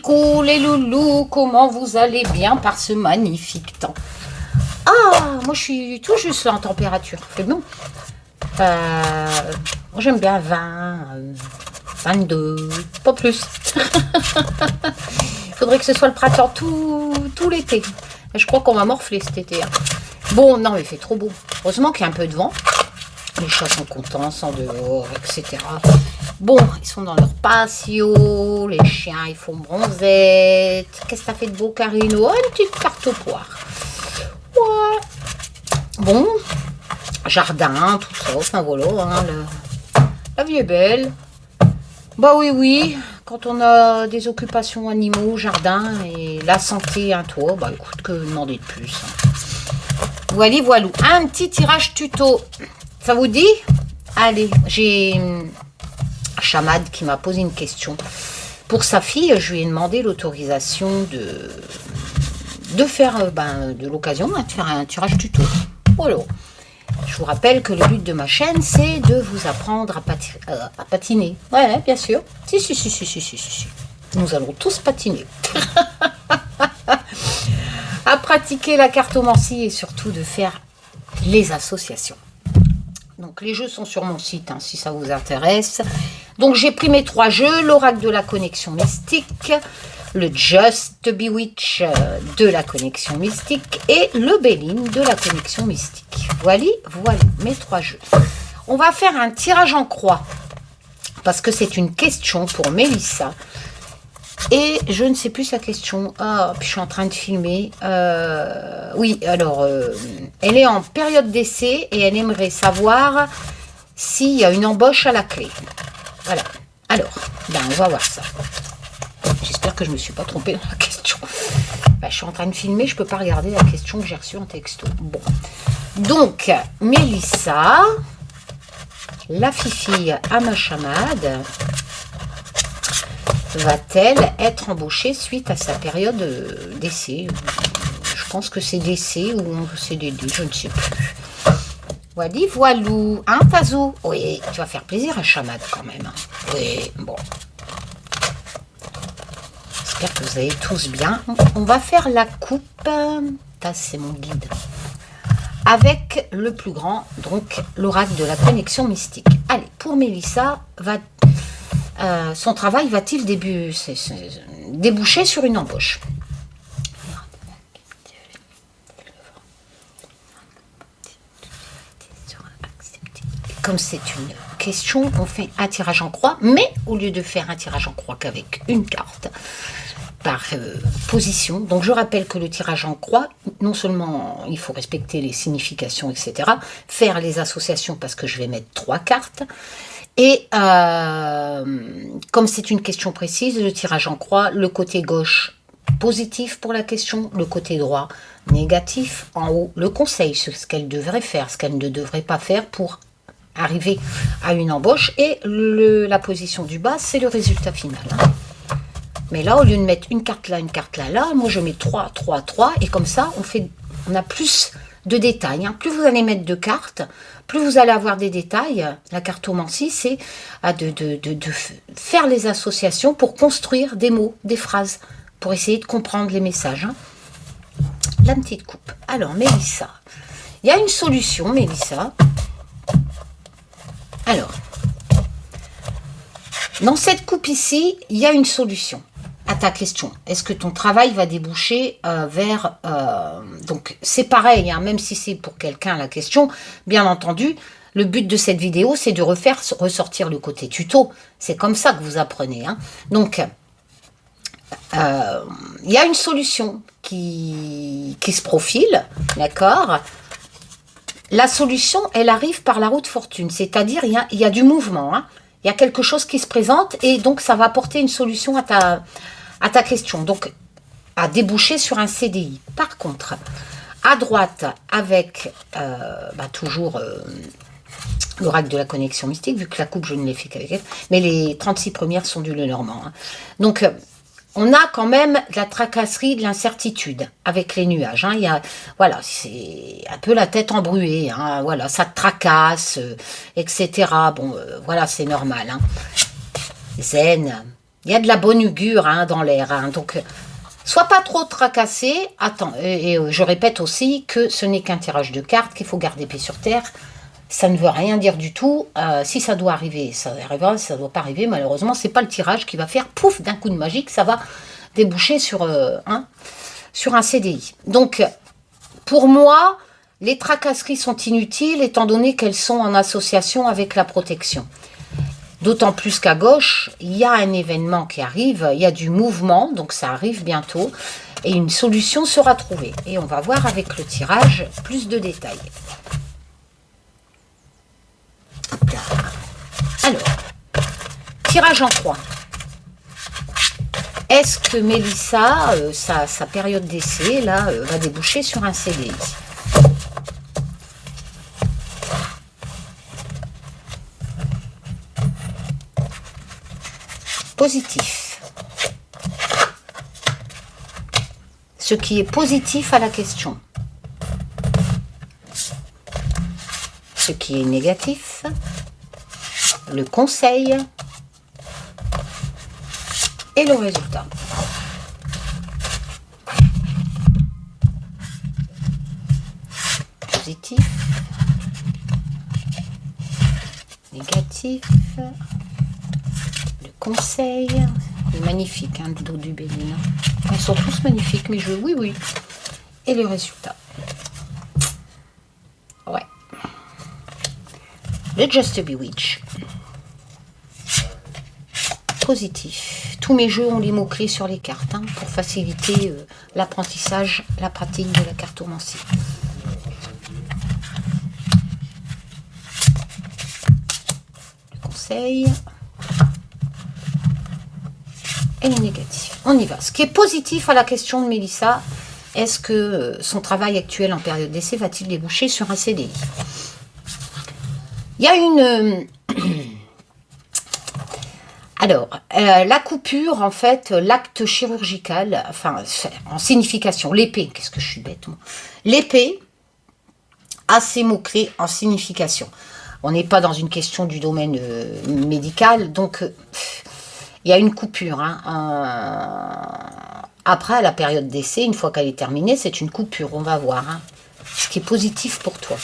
Coucou les loulous, comment vous allez bien par ce magnifique temps? Ah, moi je suis tout juste là en température, c'est bon. Moi j'aime bien 20, 22, pas plus. Il faudrait que ce soit le printemps tout l'été. Je crois qu'on va morfler cet été. Hein. Bon, non, mais il fait trop beau. Heureusement qu'il y a un peu de vent. Les chats sont contents, sont dehors, etc. Bon, ils sont dans leur patio. Les chiens, ils font bronzette. Qu'est-ce que ça fait de beau, Karine? Oh, une petite tarte aux poires. Ouais. Bon, jardin, tout ça. Enfin, voilà, hein, la vie est belle. Bah oui. Quand on a des occupations animaux, jardin et la santé, un toit, bah écoute, que demander de plus. Hein. Voilà. Un petit tirage tuto. Ça vous dit? Allez, j'ai Chamad qui m'a posé une question. Pour sa fille, je lui ai demandé l'autorisation de faire, de l'occasion, de faire un tirage tuto. Voilà. Je vous rappelle que le but de ma chaîne, c'est de vous apprendre à patiner. Ouais, bien sûr. Si. Nous allons tous patiner. À pratiquer la cartomancie et surtout de faire les associations. Donc les jeux sont sur mon site, hein, si ça vous intéresse. Donc j'ai pris mes 3 jeux, l'oracle de la connexion mystique, le Just Bewitch de la connexion mystique et le Béline de la connexion mystique. Voilà mes 3 jeux. On va faire un tirage en croix parce que c'est une question pour Mélissa. Et je ne sais plus sa question. Ah, puis je suis en train de filmer. Oui, alors, elle est en période d'essai et elle aimerait savoir s'il y a une embauche à la clé. Voilà. Alors, on va voir ça. J'espère que je ne me suis pas trompée dans la question. Je suis en train de filmer, je ne peux pas regarder la question que j'ai reçue en texto. Bon. Donc, Mélissa, la fifille à ma chamade, va-t-elle être embauchée suite à sa période d'essai? Je pense que c'est d'essai ou CDD, je ne sais plus. Voilou. Hein, Tazou? Oui, tu vas faire plaisir à Chamad quand même. Oui, bon. J'espère que vous allez tous bien. On va faire la coupe. Ça, c'est mon guide. Avec le plus grand, donc l'oracle de la connexion mystique. Allez, pour Mélissa, son travail va-t-il déboucher sur une embauche? Comme c'est une question, on fait un tirage en croix, mais au lieu de faire un tirage en croix qu'avec une carte par position, donc je rappelle que le tirage en croix, non seulement il faut respecter les significations, etc., faire les associations parce que je vais mettre 3 cartes, et comme c'est une question précise, le tirage en croix, le côté gauche positif pour la question, le côté droit négatif, en haut le conseil, ce qu'elle devrait faire, ce qu'elle ne devrait pas faire pour arriver à une embauche, et la position du bas, c'est le résultat final. Hein. Mais là, au lieu de mettre une carte là, moi je mets 3, et comme ça, on a plus de détails. Hein. Plus vous allez mettre de cartes, plus vous allez avoir des détails. La cartomancie, c'est de faire les associations pour construire des mots, des phrases, pour essayer de comprendre les messages. Hein. La petite coupe. Alors, Mélissa, il y a une solution, Mélissa. Alors, dans cette coupe ici, il y a une solution à ta question. Est-ce que ton travail va déboucher vers... donc, c'est pareil, hein, même si c'est pour quelqu'un la question, bien entendu, le but de cette vidéo, c'est de ressortir le côté tuto. C'est comme ça que vous apprenez. Hein. Donc, il y a une solution qui se profile, d'accord? La solution, elle arrive par la roue de fortune, c'est-à-dire il y a du mouvement, hein. Il y a quelque chose qui se présente et donc ça va apporter une solution à ta question, donc à déboucher sur un CDI. Par contre, à droite, avec toujours l'oracle de la connexion mystique, vu que la coupe, je ne l'ai fait qu'avec elle, mais les 36 premières sont du Lenormand. Hein. Donc, on a quand même de la tracasserie, de l'incertitude avec les nuages. Hein. Voilà, c'est un peu la tête embruée. Hein. Voilà, ça te tracasse, etc. Bon, voilà, c'est normal. Hein. Zen, Il y a de la bonne augure hein, dans l'air. Hein, donc, sois pas trop tracassé. Attends, et je répète aussi que ce n'est qu'un tirage de cartes, qu'il faut garder pied sur terre. Ça ne veut rien dire du tout. Si ça doit arriver, ça arrivera. Si ça ne doit pas arriver, malheureusement, c'est pas le tirage qui va faire pouf d'un coup de magique. Ça va déboucher sur un CDI. Donc, pour moi, les tracasseries sont inutiles étant donné qu'elles sont en association avec la protection. D'autant plus qu'à gauche, il y a un événement qui arrive, il y a du mouvement, donc ça arrive bientôt, et une solution sera trouvée. Et on va voir avec le tirage plus de détails. Alors, tirage en croix. Est-ce que Mélissa, sa période d'essai, là, va déboucher sur un CDI? Positif. Ce qui est positif à la question. Ce qui est négatif. Le conseil. Et le résultat. Positif. Négatif. Conseil, il est magnifique hein, le dos du bélier. Ils sont tous magnifiques mes jeux, oui oui. Et le résultat. Ouais. Le Just Bewitch. Positif. Tous mes jeux ont les mots-clés sur les cartes hein, pour faciliter l'apprentissage, la pratique de la cartomancie. Le conseil. Et le négatif. On y va. Ce qui est positif à la question de Mélissa, est-ce que son travail actuel en période d'essai va-t-il déboucher sur un CDI? Il y a une... Alors, la coupure, en fait, l'acte chirurgical, enfin, en signification, l'épée, qu'est-ce que je suis bête, moi. L'épée a ses mots-clés en signification. On n'est pas dans une question du domaine médical, donc... il y a une coupure. Hein, après, à la période d'essai, une fois qu'elle est terminée, c'est une coupure. On va voir. Hein, ce qui est positif pour toi.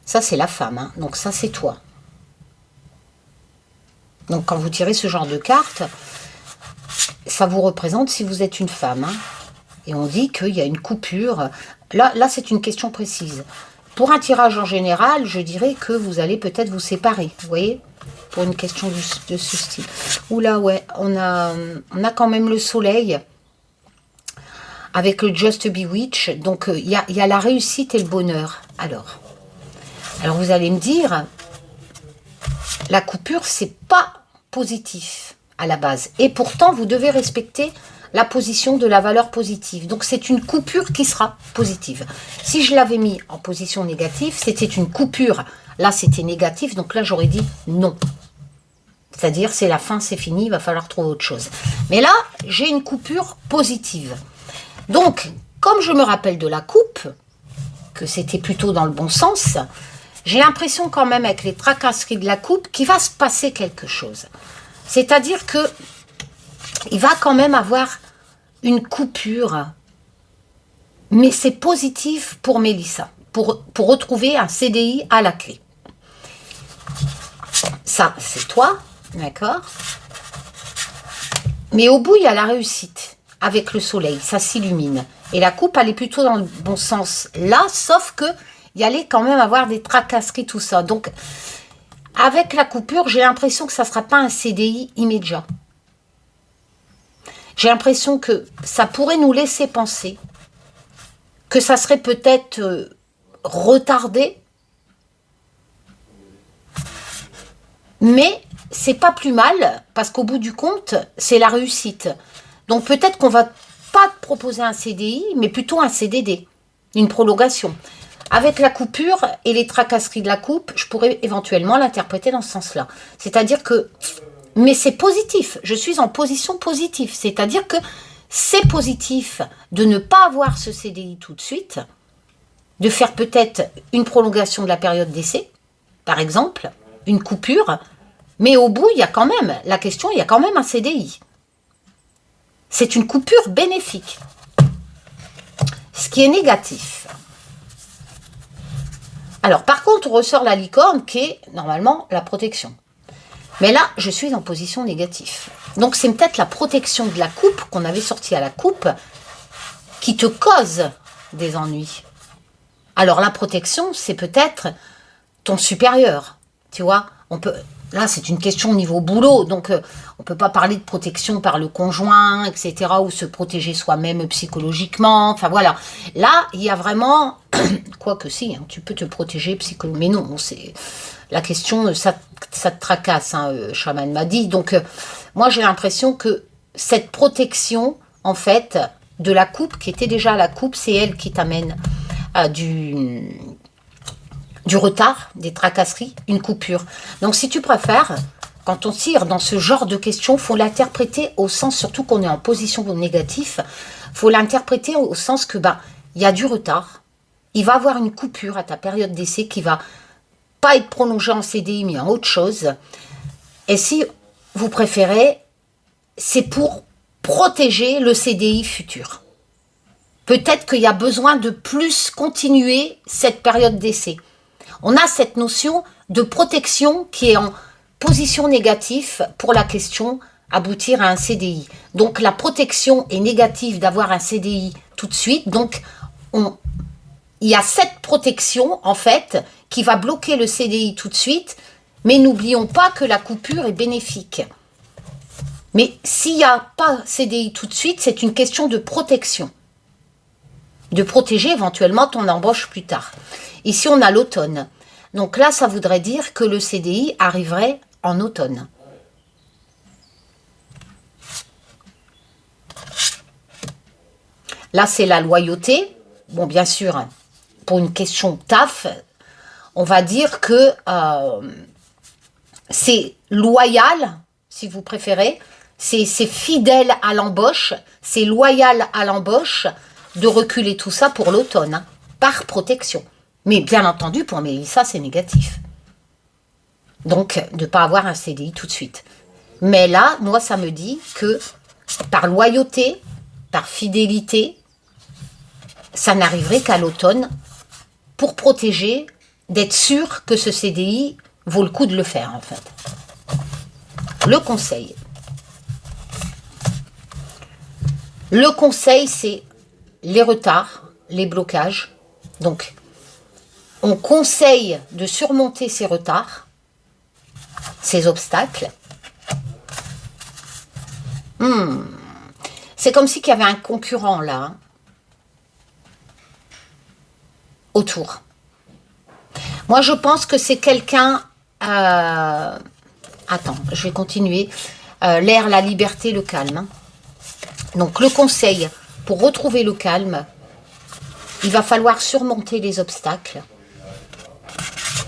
Ça, c'est la femme. Hein, donc, ça, c'est toi. Donc, quand vous tirez ce genre de carte, ça vous représente si vous êtes une femme. Hein, et on dit qu'il y a une coupure. Là c'est une question précise. Pour un tirage en général, je dirais que vous allez peut-être vous séparer. Vous voyez ? Pour une question de ce style. Oula, ouais, on a quand même le soleil avec le Just Bewitch. Donc, il y a la réussite et le bonheur. Alors vous allez me dire, la coupure, c'est pas positif à la base. Et pourtant, vous devez respecter la position de la valeur positive. Donc, c'est une coupure qui sera positive. Si je l'avais mis en position négative, c'était une coupure. Là, c'était négatif, donc là, j'aurais dit non. C'est-à-dire, c'est la fin, c'est fini, il va falloir trouver autre chose. Mais là, j'ai une coupure positive. Donc, comme je me rappelle de la coupe, que c'était plutôt dans le bon sens, j'ai l'impression quand même, avec les tracasseries de la coupe, qu'il va se passer quelque chose. C'est-à-dire que il va quand même avoir une coupure. Mais c'est positif pour Mélissa, pour retrouver un CDI à la clé. Ça, c'est toi, d'accord? Mais au bout, il y a la réussite, avec le soleil, ça s'illumine. Et la coupe, elle est plutôt dans le bon sens là, sauf que il y allait quand même avoir des tracasseries, tout ça. Donc, avec la coupure, j'ai l'impression que ça ne sera pas un CDI immédiat. J'ai l'impression que ça pourrait nous laisser penser que ça serait peut-être retardé, mais c'est pas plus mal, parce qu'au bout du compte, c'est la réussite. Donc peut-être qu'on va pas te proposer un CDI, mais plutôt un CDD, une prolongation. Avec la coupure et les tracasseries de la coupe, je pourrais éventuellement l'interpréter dans ce sens-là. C'est-à-dire que, mais c'est positif, je suis en position positive, c'est-à-dire que c'est positif de ne pas avoir ce CDI tout de suite, de faire peut-être une prolongation de la période d'essai, par exemple, une coupure, mais au bout, il y a quand même, la question, il y a quand même un CDI. C'est une coupure bénéfique. Ce qui est négatif. Alors, par contre, on ressort la licorne qui est normalement la protection. Mais là, je suis en position négative. Donc, c'est peut-être la protection de la coupe qu'on avait sortie à la coupe qui te cause des ennuis. Alors, la protection, c'est peut-être ton supérieur. Tu vois, là, c'est une question au niveau boulot. Donc, on ne peut pas parler de protection par le conjoint, etc. ou se protéger soi-même psychologiquement. Enfin, voilà. Là, il y a vraiment... Quoique si, hein, tu peux te protéger psychologiquement. Mais non, c'est... La question, ça te tracasse, hein, Chaman m'a dit. Donc, moi, j'ai l'impression que cette protection, en fait, de la coupe, qui était déjà la coupe, c'est elle qui t'amène du retard, des tracasseries, une coupure. Donc, si tu préfères, quand on tire dans ce genre de questions, il faut l'interpréter au sens, surtout qu'on est en position négative, il faut l'interpréter au sens que, il y a du retard, il va y avoir une coupure à ta période d'essai qui va pas être prolongée en CDI, mais en autre chose. Et si vous préférez, c'est pour protéger le CDI futur. Peut-être qu'il y a besoin de plus continuer cette période d'essai. On a cette notion de protection qui est en position négative pour la question aboutir à un CDI. Donc la protection est négative d'avoir un CDI tout de suite. Donc il y a cette protection en fait qui va bloquer le CDI tout de suite. Mais n'oublions pas que la coupure est bénéfique. Mais s'il n'y a pas CDI tout de suite, c'est une question de protection. De protéger éventuellement ton embauche plus tard. Ici, on a l'automne. Donc là, ça voudrait dire que le CDI arriverait en automne. Là, c'est la loyauté. Bon, bien sûr, pour une question taf, on va dire que c'est loyal, si vous préférez. C'est fidèle à l'embauche. C'est loyal à l'embauche de reculer tout ça pour l'automne, hein, par protection. Mais bien entendu, pour Mélissa, c'est négatif. Donc, de ne pas avoir un CDI tout de suite. Mais là, moi, ça me dit que par loyauté, par fidélité, ça n'arriverait qu'à l'automne pour protéger, d'être sûr que ce CDI vaut le coup de le faire, en fait. Le conseil. Le conseil, c'est les retards, les blocages. Donc, on conseille de surmonter ces retards, ces obstacles. C'est comme si qu'il y avait un concurrent là, hein, autour. Moi, je pense que c'est quelqu'un... Attends, je vais continuer. L'air, la liberté, le calme. Hein. Donc, le conseil, pour retrouver le calme, il va falloir surmonter les obstacles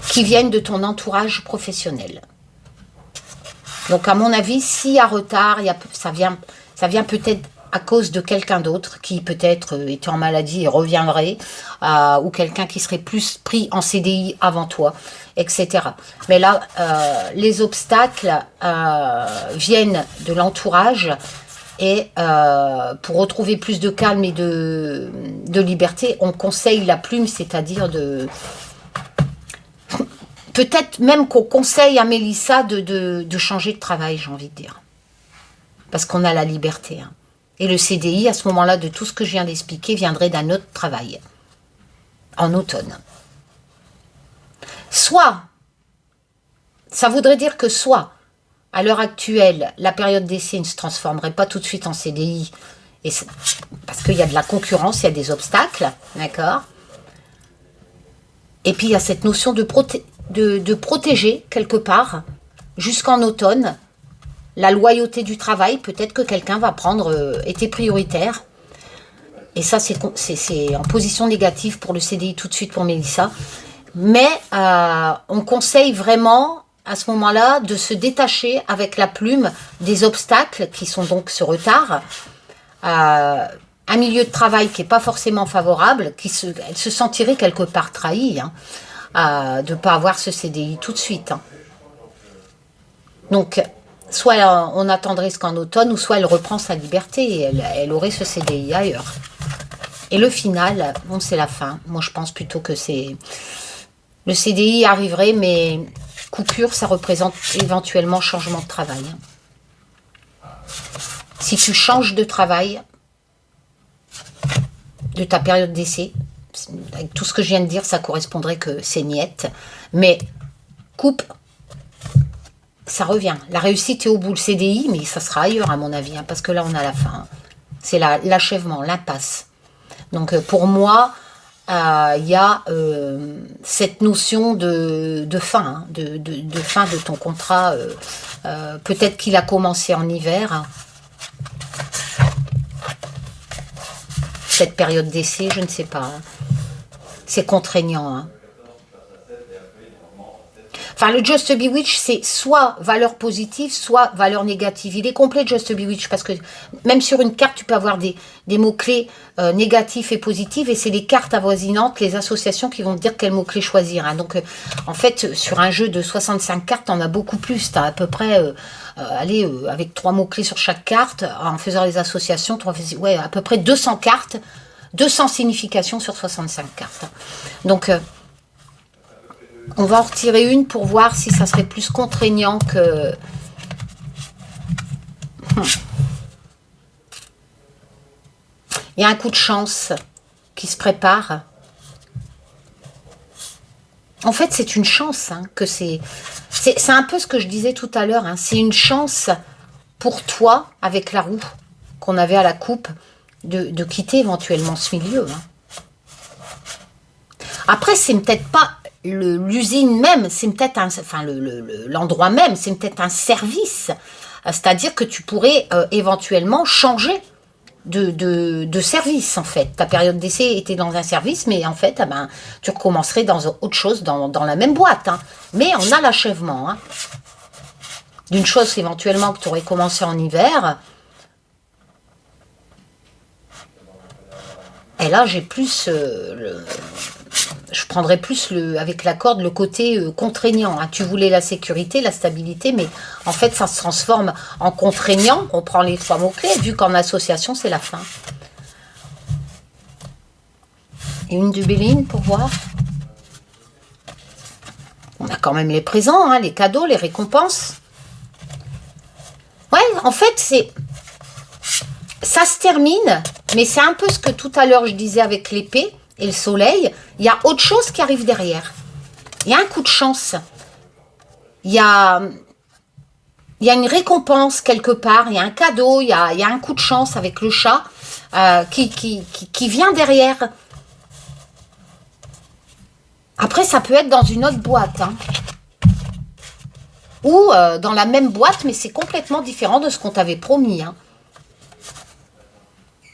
qui viennent de ton entourage professionnel. Donc, à mon avis, s'il y a retard, ça vient peut-être à cause de quelqu'un d'autre qui peut-être était en maladie et reviendrait, ou quelqu'un qui serait plus pris en CDI avant toi, etc. Mais là, les obstacles viennent de l'entourage et pour retrouver plus de calme et de liberté, on conseille la plume, c'est-à-dire de... Peut-être même qu'on conseille à Mélissa de changer de travail, j'ai envie de dire. Parce qu'on a la liberté. Hein. Et le CDI, à ce moment-là, de tout ce que je viens d'expliquer, viendrait d'un autre travail. En automne. Soit, ça voudrait dire que soit, à l'heure actuelle, la période d'essai ne se transformerait pas tout de suite en CDI, parce qu'il y a de la concurrence, il y a des obstacles, d'accord? Et puis, il y a cette notion de protéger, quelque part, jusqu'en automne, la loyauté du travail. Peut-être que quelqu'un va prendre été prioritaire. Et ça, c'est en position négative pour le CDI tout de suite pour Mélissa. Mais on conseille vraiment, à ce moment-là, de se détacher avec la plume des obstacles qui sont donc ce retard. Un milieu de travail qui n'est pas forcément favorable, elle se sentirait quelque part trahie, hein, de ne pas avoir ce CDI tout de suite. Hein. Donc, soit on attendrait jusqu'en automne, ou soit elle reprend sa liberté et elle aurait ce CDI ailleurs. Et le final, bon, c'est la fin. Moi, je pense plutôt que c'est... Le CDI arriverait, mais coupure, ça représente éventuellement changement de travail. Si tu changes de travail, de ta période d'essai, avec tout ce que je viens de dire, ça correspondrait que c'est niette. Mais coupe, ça revient. La réussite est au bout, le CDI, mais ça sera ailleurs à mon avis, hein, parce que là, on a la fin. C'est l'achèvement, l'impasse. Donc, pour moi, il y a cette notion de fin, hein, de fin de ton contrat. Peut-être qu'il a commencé en hiver, hein. Cette période d'essai, je ne sais pas. Hein. C'est contraignant. Hein. Enfin, le Just Bewitch, c'est soit valeur positive, soit valeur négative. Il est complet, Just Bewitch, parce que même sur une carte, tu peux avoir des mots-clés négatifs et positifs, et c'est les cartes avoisinantes, les associations qui vont te dire quels mots-clés choisir. Hein. Donc, en fait, sur un jeu de 65 cartes, on a beaucoup plus. Tu as à peu près, avec 3 mots-clés sur chaque carte, en faisant les associations, ouais, à peu près 200 cartes, 200 significations sur 65 cartes. Donc... on va en retirer une pour voir si ça serait plus contraignant que... Il y a un coup de chance qui se prépare. En fait, c'est une chance, hein, que c'est un peu ce que je disais tout à l'heure. Hein, c'est une chance pour toi, avec la roue qu'on avait à la coupe, de quitter éventuellement ce milieu. Hein. Après, c'est peut-être pas... l'usine même, c'est peut-être l'endroit même, c'est peut-être un service. C'est-à-dire que tu pourrais éventuellement changer de service, en fait. Ta période d'essai était dans un service, mais en fait, tu recommencerais dans autre chose, dans la même boîte. Hein. Mais on a l'achèvement. Hein, d'une chose éventuellement que tu aurais commencé en hiver. Et là, j'ai plus... je prendrais plus, avec la corde, le côté contraignant. Hein. Tu voulais la sécurité, la stabilité, mais en fait, ça se transforme en contraignant. On prend les 3 mots-clés, vu qu'en association, c'est la fin. Et une de Béline, pour voir. On a quand même les présents, hein, les cadeaux, les récompenses. Ouais, en fait, ça se termine, mais c'est un peu ce que tout à l'heure, je disais avec l'épée et le soleil, il y a autre chose qui arrive derrière. Il y a un coup de chance. Il y a une récompense quelque part, il y a un cadeau, il y a un coup de chance avec le chat qui vient derrière. Après, ça peut être dans une autre boîte. Hein. Ou dans la même boîte, mais c'est complètement différent de ce qu'on t'avait promis. Hein.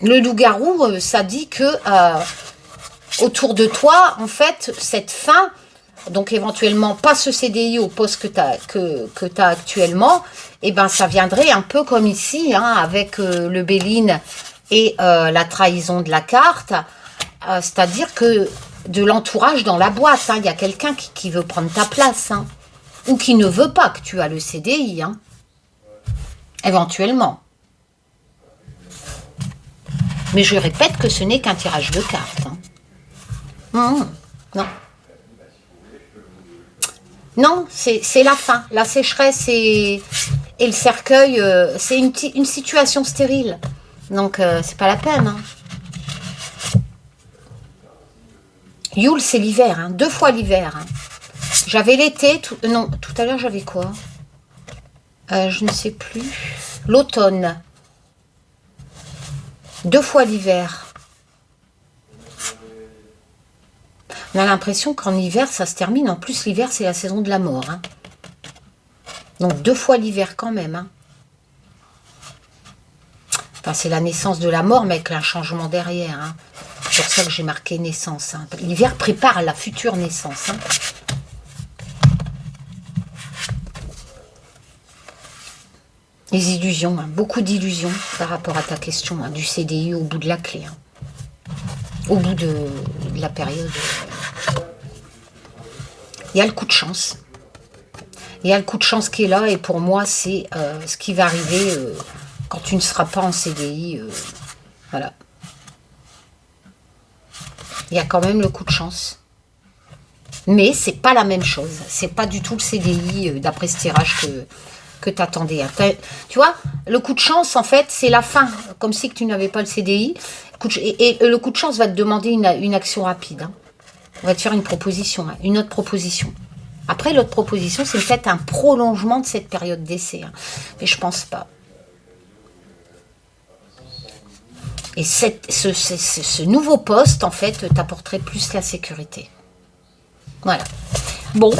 Le loup-garou, ça dit que... autour de toi, en fait, cette fin, donc éventuellement pas ce CDI au poste que tu as actuellement, et ben ça viendrait un peu comme ici, hein, avec le Béline et la trahison de la carte, c'est-à-dire que de l'entourage dans la boîte, hein, il y a quelqu'un qui veut prendre ta place, hein, ou qui ne veut pas que tu aies le CDI, hein, éventuellement. Mais je répète que ce n'est qu'un tirage de cartes, hein. Non. Non, c'est la fin. La sécheresse et le cercueil, c'est une situation stérile. Donc, c'est pas la peine. Hein. Yule, c'est l'hiver. Hein, 2 fois l'hiver. Hein. J'avais l'été. Non, tout à l'heure, j'avais quoi? Je ne sais plus. L'automne. 2 fois l'hiver. On a l'impression qu'en hiver, ça se termine. En plus, l'hiver, c'est la saison de la mort. Hein. Donc, 2 fois l'hiver quand même. Hein. Enfin, c'est la naissance de la mort, mais avec un changement derrière. Hein. C'est pour ça que j'ai marqué naissance. Hein. L'hiver prépare la future naissance. Hein. Les illusions. Hein. Beaucoup d'illusions par rapport à ta question. Hein, du CDI au bout de la clé. Hein. Au bout de la période... Il y a le coup de chance. Il y a le coup de chance qui est là, et pour moi, c'est ce qui va arriver quand tu ne seras pas en CDI. Voilà. Il y a quand même le coup de chance. Mais c'est pas la même chose. C'est pas du tout le CDI, d'après ce tirage que tu attendais. Tu vois, le coup de chance, en fait, c'est la fin. Comme si que tu n'avais pas le CDI. Et le coup de chance va te demander une action rapide. Hein. On va te faire une proposition, hein, une autre proposition. Après, l'autre proposition, c'est peut-être un prolongement de cette période d'essai. Hein. Mais je pense pas. Et ce nouveau poste, en fait, t'apporterait plus la sécurité. Voilà. Bon.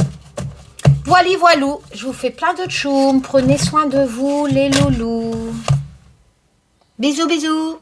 Voilà, voilou. Je vous fais plein de tchoum. Prenez soin de vous, les loulous. Bisous, bisous.